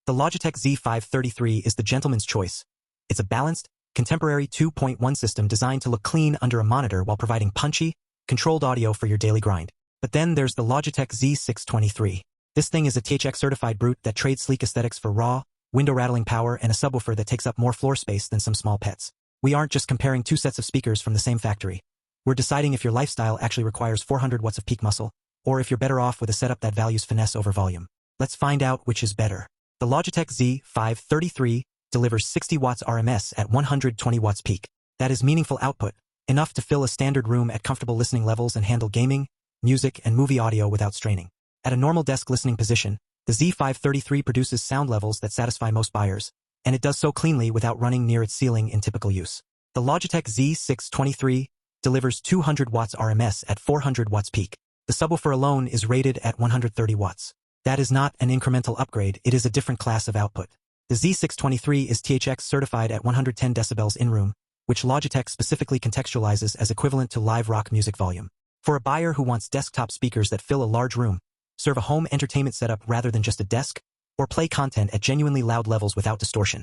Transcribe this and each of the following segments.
The Logitech Z533 is the gentleman's choice. It's a balanced, contemporary 2.1 system designed to look clean under a monitor while providing punchy, controlled audio for your daily grind. But then there's the Logitech Z623. This thing is a THX-certified brute that trades sleek aesthetics for raw, window-rattling power and a subwoofer that takes up more floor space than some small pets. We aren't just comparing two sets of speakers from the same factory. We're deciding if your lifestyle actually requires 400 watts of peak muscle, or if you're better off with a setup that values finesse over volume. Let's find out which is better. The Logitech Z533 delivers 60 watts RMS at 120 watts peak. That is meaningful output, enough to fill a standard room at comfortable listening levels and handle gaming, music, and movie audio without straining. At a normal desk listening position, the Z533 produces sound levels that satisfy most buyers, and it does so cleanly without running near its ceiling in typical use. The Logitech Z623 delivers 200 watts RMS at 400 watts peak. The subwoofer alone is rated at 130 watts. That is not an incremental upgrade, it is a different class of output. The Z623 is THX certified at 110 decibels in-room, which Logitech specifically contextualizes as equivalent to live rock music volume. For a buyer who wants desktop speakers that fill a large room, serve a home entertainment setup rather than just a desk, or play content at genuinely loud levels without distortion,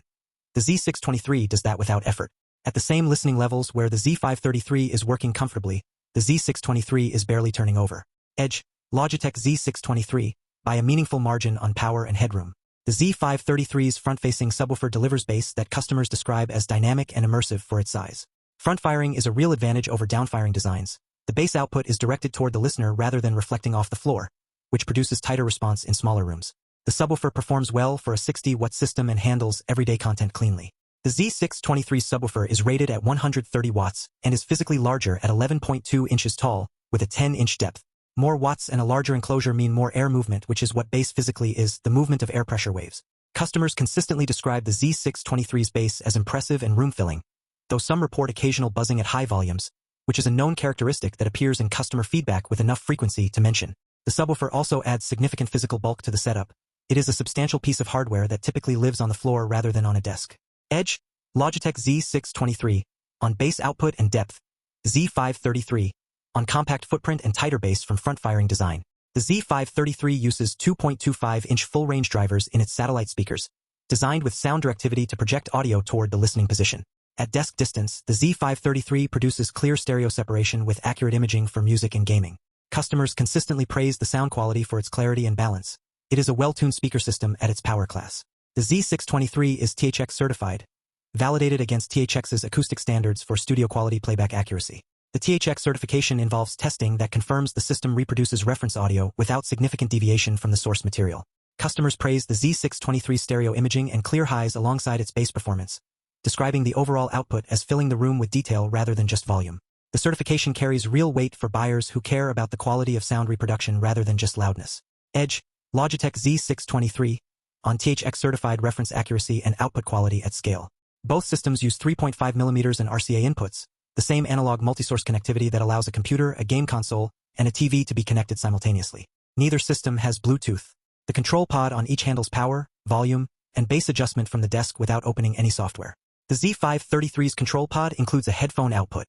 the Z623 does that without effort. At the same listening levels where the Z533 is working comfortably, the Z623 is barely turning over. Edge, Logitech Z623, by a meaningful margin on power and headroom. The Z533's front-facing subwoofer delivers bass that customers describe as dynamic and immersive for its size. Front firing is a real advantage over down-firing designs. The bass output is directed toward the listener rather than reflecting off the floor, which produces tighter response in smaller rooms. The subwoofer performs well for a 60-watt system and handles everyday content cleanly. The Z623 subwoofer is rated at 130 watts and is physically larger at 11.2 inches tall with a 10-inch depth. More watts and a larger enclosure mean more air movement, which is what bass physically is, the movement of air pressure waves. Customers consistently describe the Z623's bass as impressive and room-filling, though some report occasional buzzing at high volumes, which is a known characteristic that appears in customer feedback with enough frequency to mention. The subwoofer also adds significant physical bulk to the setup. It is a substantial piece of hardware that typically lives on the floor rather than on a desk. Edge, Logitech Z623, on bass output and depth. Z533, on compact footprint and tighter bass from front-firing design. The Z533 uses 2.25-inch full-range drivers in its satellite speakers, designed with sound directivity to project audio toward the listening position. At desk distance, the Z533 produces clear stereo separation with accurate imaging for music and gaming. Customers consistently praise the sound quality for its clarity and balance. It is a well-tuned speaker system at its power class. The Z623 is THX certified, validated against THX's acoustic standards for studio-quality playback accuracy. The THX certification involves testing that confirms the system reproduces reference audio without significant deviation from the source material. Customers praise the Z623 stereo imaging and clear highs alongside its bass performance, describing the overall output as filling the room with detail rather than just volume. The certification carries real weight for buyers who care about the quality of sound reproduction rather than just loudness. Edge, Logitech Z623, on THX certified reference accuracy and output quality at scale. Both systems use 3.5mm and RCA inputs, the same analog multi-source connectivity that allows a computer, a game console, and a TV to be connected simultaneously. Neither system has Bluetooth. The control pod on each handles power, volume, and bass adjustment from the desk without opening any software. The Z533's control pod includes a headphone output,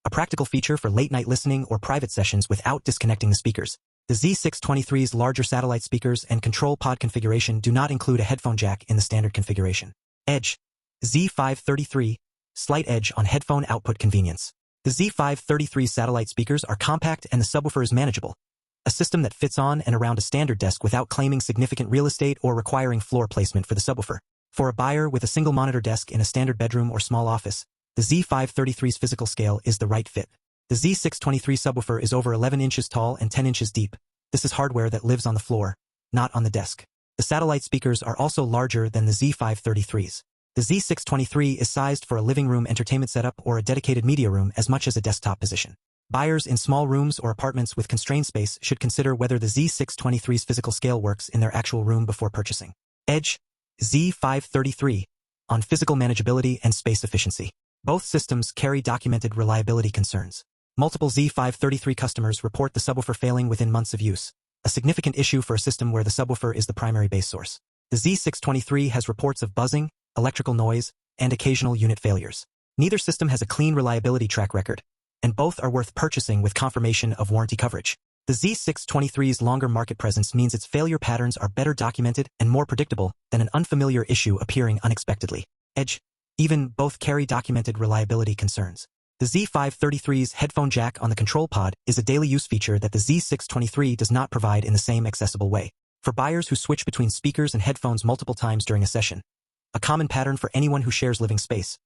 a practical feature for late-night listening or private sessions without disconnecting the speakers. The Z623's larger satellite speakers and control pod configuration do not include a headphone jack in the standard configuration. Edge, Z533, slight edge on headphone output convenience. The Z533 satellite speakers are compact and the subwoofer is manageable, a system that fits on and around a standard desk without claiming significant real estate or requiring floor placement for the subwoofer. For a buyer with a single monitor desk in a standard bedroom or small office, the Z533's physical scale is the right fit. The Z623 subwoofer is over 11 inches tall and 10 inches deep. This is hardware that lives on the floor, not on the desk. The satellite speakers are also larger than the Z533's. The Z623 is sized for a living room entertainment setup or a dedicated media room as much as a desktop position. Buyers in small rooms or apartments with constrained space should consider whether the Z623's physical scale works in their actual room before purchasing. Edge, Z533, on physical manageability and space efficiency. Both systems carry documented reliability concerns. Multiple Z533 customers report the subwoofer failing within months of use, a significant issue for a system where the subwoofer is the primary bass source. The Z623 has reports of buzzing, electrical noise, and occasional unit failures. Neither system has a clean reliability track record, and both are worth purchasing with confirmation of warranty coverage. The Z623's longer market presence means its failure patterns are better documented and more predictable than an unfamiliar issue appearing unexpectedly. Edge. Even both carry documented reliability concerns. The Z533's headphone jack on the control pod is a daily use feature that the Z623 does not provide in the same accessible way. For buyers who switch between speakers and headphones multiple times during a session, a common pattern for anyone who shares living space,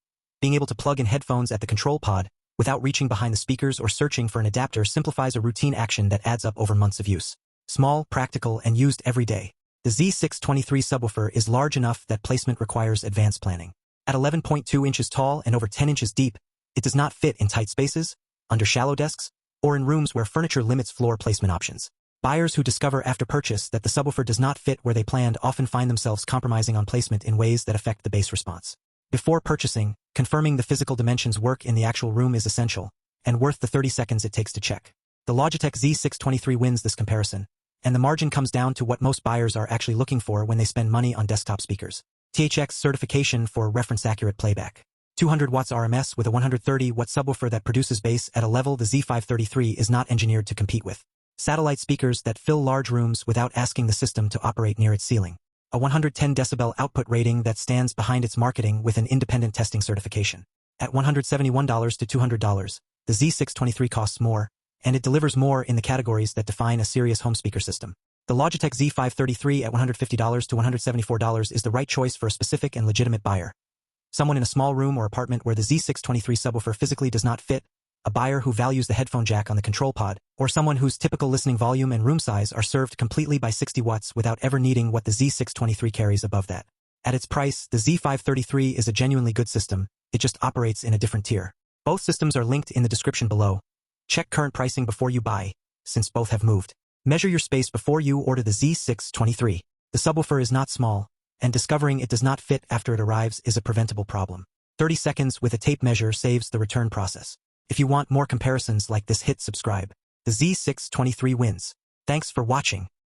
being able to plug in headphones at the control pod without reaching behind the speakers or searching for an adapter simplifies a routine action that adds up over months of use. Small, practical, and used every day. The Z623 subwoofer is large enough that placement requires advanced planning. At 11.2 inches tall and over 10 inches deep, it does not fit in tight spaces, under shallow desks, or in rooms where furniture limits floor placement options. Buyers who discover after purchase that the subwoofer does not fit where they planned often find themselves compromising on placement in ways that affect the bass response. Before purchasing, confirming the physical dimensions work in the actual room is essential, and worth the 30 seconds it takes to check. The Logitech Z623 wins this comparison, and the margin comes down to what most buyers are actually looking for when they spend money on desktop speakers. THX certification for reference-accurate playback. 200 watts RMS with a 130-watt subwoofer that produces bass at a level the Z533 is not engineered to compete with. Satellite speakers that fill large rooms without asking the system to operate near its ceiling. A 110 decibel output rating that stands behind its marketing with an independent testing certification. At $171 to $200, the Z623 costs more, and it delivers more in the categories that define a serious home speaker system. The Logitech Z533 at $150 to $174 is the right choice for a specific and legitimate buyer. Someone in a small room or apartment where the Z623 subwoofer physically does not fit, a buyer who values the headphone jack on the control pod, or someone whose typical listening volume and room size are served completely by 60 watts without ever needing what the Z623 carries above that. At its price, the Z533 is a genuinely good system, it just operates in a different tier. Both systems are linked in the description below. Check current pricing before you buy, since both have moved. Measure your space before you order the Z623. The subwoofer is not small, and discovering it does not fit after it arrives is a preventable problem. 30 seconds with a tape measure saves the return process. If you want more comparisons like this, hit subscribe. The Z623 wins. Thanks for watching.